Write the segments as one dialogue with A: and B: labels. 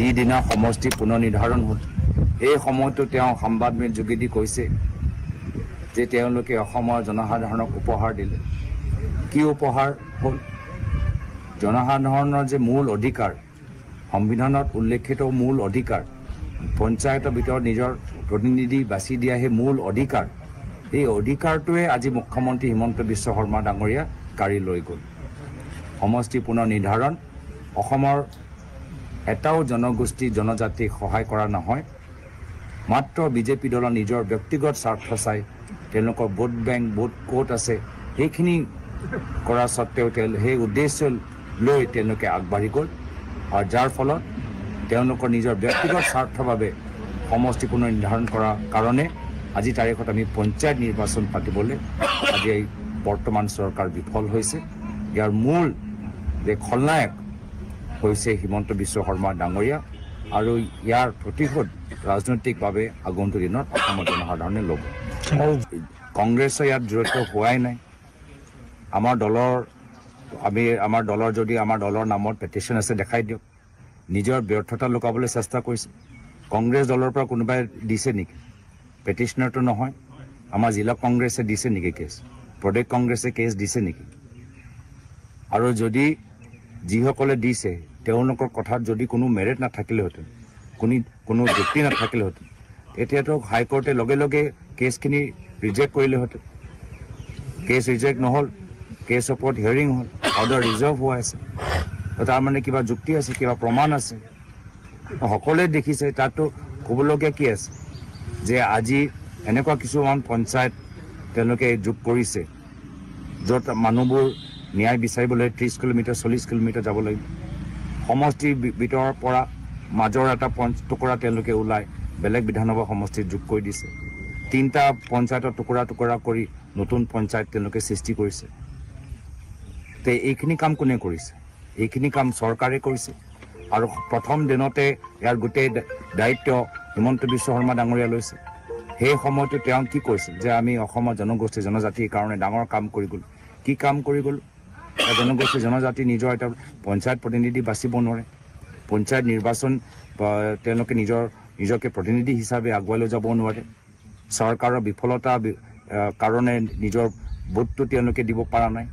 A: যিদিনা সমষ্টি পুনৰ নিৰ্ধাৰণ হ'ল এই সময়তো তেওঁ সাংবাদিক যোগেদি কৈছে যে তেওঁলোকে অসমৰ জনসাধাৰণক উপহাৰ দিলে। কি উপহাৰ হ'ল? জনসাধাৰণৰ যে মূল অধিকাৰ, সংবিধানত উল্লেখিত মূল অধিকাৰ, পঞ্চায়তৰ ভিতৰত নিজৰ প্ৰতিনিধি বাছি দিয়া সেই মূল অধিকাৰ, এই অধিকাৰটোৱে আজি মুখ্যমন্ত্ৰী হিমন্ত বিশ্ব শৰ্মা ডাঙৰীয়া কাঢ়ি লৈ গ'ল। সমষ্টি পুনৰ নিৰ্ধাৰণ অসমৰ এটাও জনগোষ্ঠী জনজাতিক সহায় কৰা নহয়। মাত্ৰ বিজেপি দলৰ নিজৰ ব্যক্তিগত স্বাৰ্থ চাই তেওঁলোকৰ ভোট বেংক, ভোট ক'ত আছে সেইখিনি কৰা স্বত্তেও সেই উদ্দেশ্য লৈ তেওঁলোকে আগবাঢ়ি গ'ল আৰু যাৰ ফলত তেওঁলোকৰ নিজৰ ব্যক্তিগত স্বাৰ্থৰ বাবে সমষ্টি পুনৰ নিৰ্ধাৰণ কৰাৰ কাৰণে আজি তাৰিখত আমি পঞ্চায়ত নিৰ্বাচন পাতিবলৈ আজি এই বৰ্তমান চৰকাৰ বিফল হৈছে। ইয়াৰ মূল যে খলনায়ক হৈছে হিমন্ত বিশ্ব শৰ্মা ডাঙৰীয়া আৰু ইয়াৰ প্ৰতিশোধ ৰাজনৈতিকভাৱে আগন্তুক দিনত অসমৰ জনসাধাৰণে ল'ব। কংগ্ৰেছে ইয়াত জড়িত হোৱাই নাই। আমাৰ দলৰ যদি আমাৰ দলৰ নামত পেটিশ্যন আছে দেখাই দিয়ক। নিজৰ ব্যৰ্থতা লুকাবলৈ চেষ্টা কৰিছে। কংগ্ৰেছ দলৰ পৰা কোনোবাই দিছে নেকি? পেটিশ্যনাৰটো নহয়। আমাৰ জিলা কংগ্ৰেছে দিছে নেকি কেছ? প্ৰদেশ কংগ্ৰেছে কেছ দিছে নেকি? আৰু যদি যিসকলে দিছে তেওঁলোকৰ কথাত যদি কোনো মেৰিট নাথাকিলেহেঁতেন, কোনো যুক্তি নাথাকিলেহেঁতেন, তেতিয়াতো হাইকোৰ্টে লগে লগে কেছখিনি ৰিজেক্ট কৰিলেহেঁতেন। কেছ ৰিজেক্ট নহ'ল, কেছ ওপৰত হিয়াৰিং হ'ল, অৰ্ডাৰ ৰিজাৰ্ভ হৈ আছে। তাৰমানে কিবা যুক্তি আছে, কিবা প্ৰমাণ আছে, সকলোৱে দেখিছে। তাতো ক'বলগীয়া কি আছে যে আজি এনেকুৱা কিছুমান পঞ্চায়ত তেওঁলোকে যোগ কৰিছে য'ত মানুহবোৰ ন্যায় বিচাৰিবলৈ 30 কিলোমিটাৰ 40 কিলোমিটাৰ যাব লাগিব। সমষ্টিৰ ভিতৰৰ পৰা মাজৰ এটা টুকুৰা তেওঁলোকে ওলাই বেলেগ বিধানসভা সমষ্টিত যোগ কৰি দিছে। 3টা পঞ্চায়তৰ টুকুৰা কৰি নতুন পঞ্চায়ত তেওঁলোকে সৃষ্টি কৰিছে। তে এইখিনি কাম কোনে কৰিছে? এইখিনি কাম চৰকাৰে কৰিছে আৰু প্ৰথম দিনতে ইয়াৰ গোটেই দায়িত্ব হিমন্ত বিশ্ব শৰ্মা ডাঙৰীয়া লৈছে। সেই সময়তো তেওঁ কি কৈছিল যে আমি অসমৰ জনগোষ্ঠী জনজাতিৰ কাৰণে ডাঙৰ কাম কৰি গ'লো। কি কাম কৰি গ'লো? জনগোষ্ঠী জনজাতি নিজৰ এটা পঞ্চায়ত প্ৰতিনিধি বাচিব নোৱাৰে। পঞ্চায়ত নিৰ্বাচন তেওঁলোকে নিজকে প্ৰতিনিধি হিচাপে আগুৱাই লৈ যাব নোৱাৰে। চৰকাৰৰ বিফলতা কাৰণে নিজৰ ভোটটো তেওঁলোকে দিব পৰা নাই।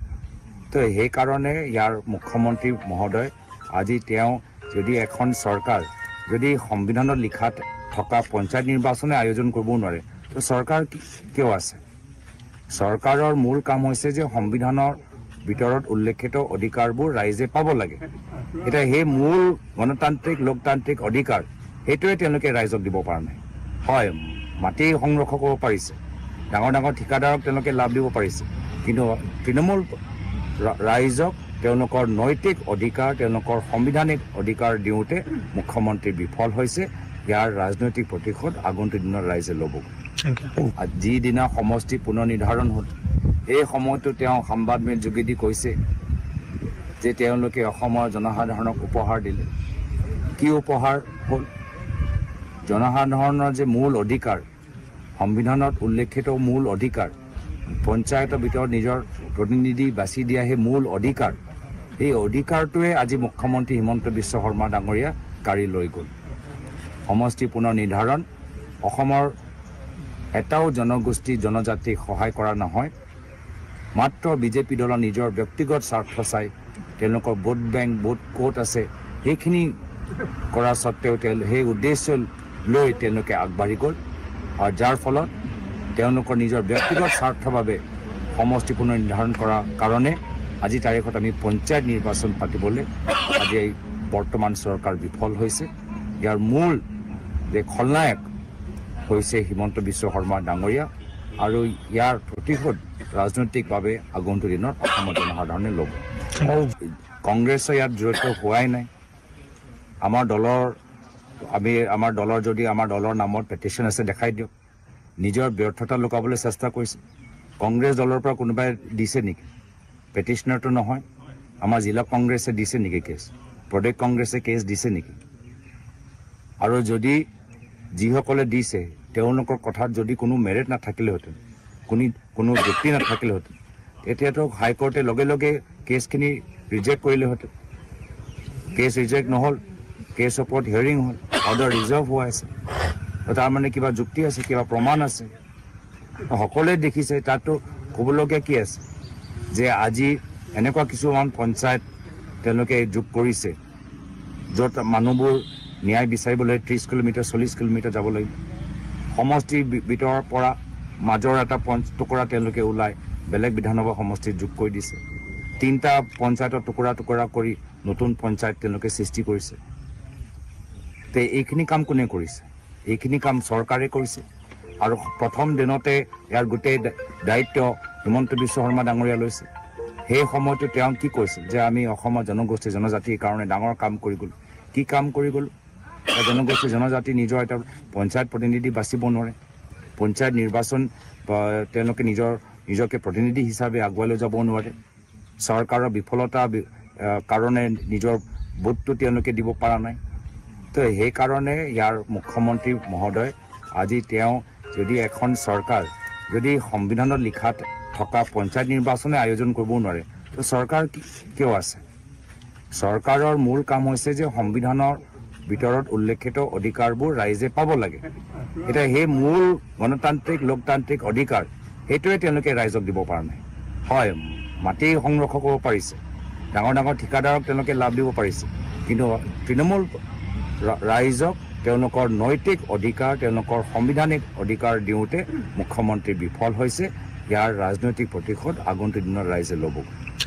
A: তো সেইকাৰণে ইয়াৰ মুখ্যমন্ত্ৰী মহোদয় আজি তেওঁ যদি এখন চৰকাৰ যদি সংবিধানত লিখা থকা পঞ্চায়ত নিৰ্বাচনে আয়োজন কৰিব নোৱাৰে, তো চৰকাৰ কিয় আছে? চৰকাৰৰ মূল কাম হৈছে যে সংবিধানৰ ভিতৰত উল্লেখিত অধিকাৰবোৰ ৰাইজে পাব লাগে। এতিয়া সেই মূল গণতান্ত্ৰিক লোকতান্ত্ৰিক অধিকাৰ সেইটোৱে তেওঁলোকে ৰাইজক দিব পৰা নাই। হয়, মাটি সংৰক্ষণ কৰিব পাৰিছে, ডাঙৰ ডাঙৰ ঠিকাদাৰক তেওঁলোকে লাভ দিব পাৰিছে, কিন্তু তৃণমূল ৰাইজক তেওঁলোকৰ নৈতিক অধিকাৰ, তেওঁলোকৰ সাংবিধানিক অধিকাৰ দিওঁতে মুখ্যমন্ত্ৰী বিফল হৈছে। ইয়াৰ ৰাজনৈতিক প্ৰতিশোধ আগন্তুক দিনত ৰাইজে ল'ব। যিদিনা সমষ্টি পুনৰ নিৰ্ধাৰণ হ'ল এই সময়তো তেওঁ সাংবাদিক যোগেদি কৈছে যে তেওঁলোকে অসমৰ জনসাধাৰণক উপহাৰ দিলে। কি উপহাৰ হ'ল? জনসাধাৰণৰ যে মূল অধিকাৰ, সংবিধানত উল্লেখিত মূল অধিকাৰ, পঞ্চায়তৰ ভিতৰত নিজৰ প্ৰতিনিধি বাছি দিয়া সেই মূল অধিকাৰ, এই অধিকাৰটোৱে আজি মুখ্যমন্ত্ৰী হিমন্ত বিশ্ব শৰ্মা ডাঙৰীয়া কাঢ়ি লৈ গ'ল। সমষ্টি পুনৰ নিৰ্ধাৰণ অসমৰ এটাও জনগোষ্ঠী জনজাতিক সহায় কৰা নহয়। মাত্ৰ বিজেপি দলৰ নিজৰ ব্যক্তিগত স্বাৰ্থ চাই তেওঁলোকৰ ভোট বেংক, ভোট ক'ত আছে সেইখিনি কৰা স্বত্তেও সেই উদ্দেশ্য লৈ তেওঁলোকে আগবাঢ়ি গ'ল আৰু যাৰ ফলত তেওঁলোকৰ নিজৰ ব্যক্তিগত স্বাৰ্থৰ বাবে সমষ্টি পুনৰ নিৰ্ধাৰণ কৰাৰ কাৰণে আজি তাৰিখত আমি পঞ্চায়ত নিৰ্বাচন পাতিবলৈ আজি এই বৰ্তমান চৰকাৰ বিফল হৈছে। ইয়াৰ মূল যে খলনায়ক হৈছে হিমন্ত বিশ্ব শৰ্মা ডাঙৰীয়া আৰু ইয়াৰ প্ৰতিশোধ ৰাজনৈতিকভাৱে আগন্তুক দিনত অসমৰ জনসাধাৰণে ল'ব। কংগ্ৰেছে ইয়াত জড়িত হোৱাই নাই। আমাৰ দলৰ যদি আমাৰ দলৰ নামত পেটিশ্যন আছে দেখাই দিয়ক। নিজৰ ব্যৰ্থতা লুকাবলৈ চেষ্টা কৰিছে। কংগ্ৰেছ দলৰ পৰা কোনোবাই দিছে নেকি? পেটিশ্যনাৰটো নহয়। আমাৰ জিলা কংগ্ৰেছে দিছে নেকি কেছ? প্ৰদেশ কংগ্ৰেছে কেছ দিছে নেকি? আৰু যদি যিসকলে দিছে তেওঁলোকৰ কথাত যদি কোনো মেৰিট নাথাকিলেহেঁতেন, কোনো যুক্তি নাথাকিলেহেঁতেন, তেতিয়াতো হাইকোৰ্টে লগে লগে কেছখিনি ৰিজেক্ট কৰিলেহেঁতেন। কেছ ৰিজেক্ট নহ'ল, কেছ ওপৰত হিয়াৰিং হ'ল, অৰ্ডাৰ ৰিজাৰ্ভ হৈ আছে, তাৰ মানে কিবা যুক্তি আছে, কিবা প্ৰমাণ আছে। সকলোৱে দেখিছে, তাতো ক'বলগীয়া কি আছে যে আজি এনেকুৱা কিছুমান পঞ্চায়ত তেওঁলোকে যোগ কৰিছে য'ত মানুহবোৰ ন্যায় বিচাৰিবলৈ 30 কিলোমিটাৰ 40 কিলোমিটাৰ যাব লাগিব। সমষ্টিৰ ভিতৰৰ পৰা মাজৰ এটা টুকুৰা তেওঁলোকে ওলাই বেলেগ বিধানসভা সমষ্টিত যোগ কৰি দিছে। 3টা পঞ্চায়তৰ টুকুৰা কৰি নতুন পঞ্চায়ত তেওঁলোকে সৃষ্টি কৰিছে। তে এইখিনি কাম কোনে কৰিছে? এইখিনি কাম চৰকাৰে কৰিছে। আৰু প্ৰথম দিনতে ইয়াৰ গোটেই দায়িত্ব হিমন্ত বিশ্ব শৰ্মা ডাঙৰীয়া লৈছে। সেই সময়তো তেওঁ কি কৈছিল যে আমি অসমৰ জনগোষ্ঠী জনজাতিৰ কাৰণে ডাঙৰ কাম কৰি গ'লো। কি কাম কৰি গ'লো? জনগোষ্ঠী জনজাতি নিজৰ এটা পঞ্চায়ত প্ৰতিনিধি বাচিব নোৱাৰে। পঞ্চায়ত নিৰ্বাচন তেওঁলোকে নিজকে প্ৰতিনিধি হিচাপে আগুৱাই লৈ যাব নোৱাৰে। চৰকাৰৰ বিফলতা কাৰণে নিজৰ ভোটটো তেওঁলোকে দিব পৰা নাই। তো সেইকাৰণে ইয়াৰ মুখ্যমন্ত্ৰী মহোদয় আজি তেওঁ যদি এখন চৰকাৰ যদি সংবিধানত লিখা থকা পঞ্চায়ত নিৰ্বাচনে আয়োজন কৰিব নোৱাৰে, তো চৰকাৰ কিয় আছে? চৰকাৰৰ মূল কাম হৈছে যে সংবিধানৰ ভিতৰত উল্লেখিত অধিকাৰবোৰ ৰাইজে পাব লাগে। এতিয়া সেই মূল গণতান্ত্ৰিক লোকতান্ত্ৰিক অধিকাৰ সেইটোৱে তেওঁলোকে ৰাইজক দিব পৰা নাই। হয়, মাটি সংৰক্ষণ কৰিব পাৰিছে, ডাঙৰ ডাঙৰ ঠিকাদাৰক তেওঁলোকে লাভ দিব পাৰিছে, কিন্তু তৃণমূল ৰাইজক তেওঁলোকৰ নৈতিক অধিকাৰ তেওঁলোকৰ সাংবিধানিক অধিকাৰ দিওঁতে মুখ্যমন্ত্ৰী বিফল হৈছে। ইয়াৰ ৰাজনৈতিক প্ৰতিশোধ আগন্তুক দিনত ৰাইজে ল'ব।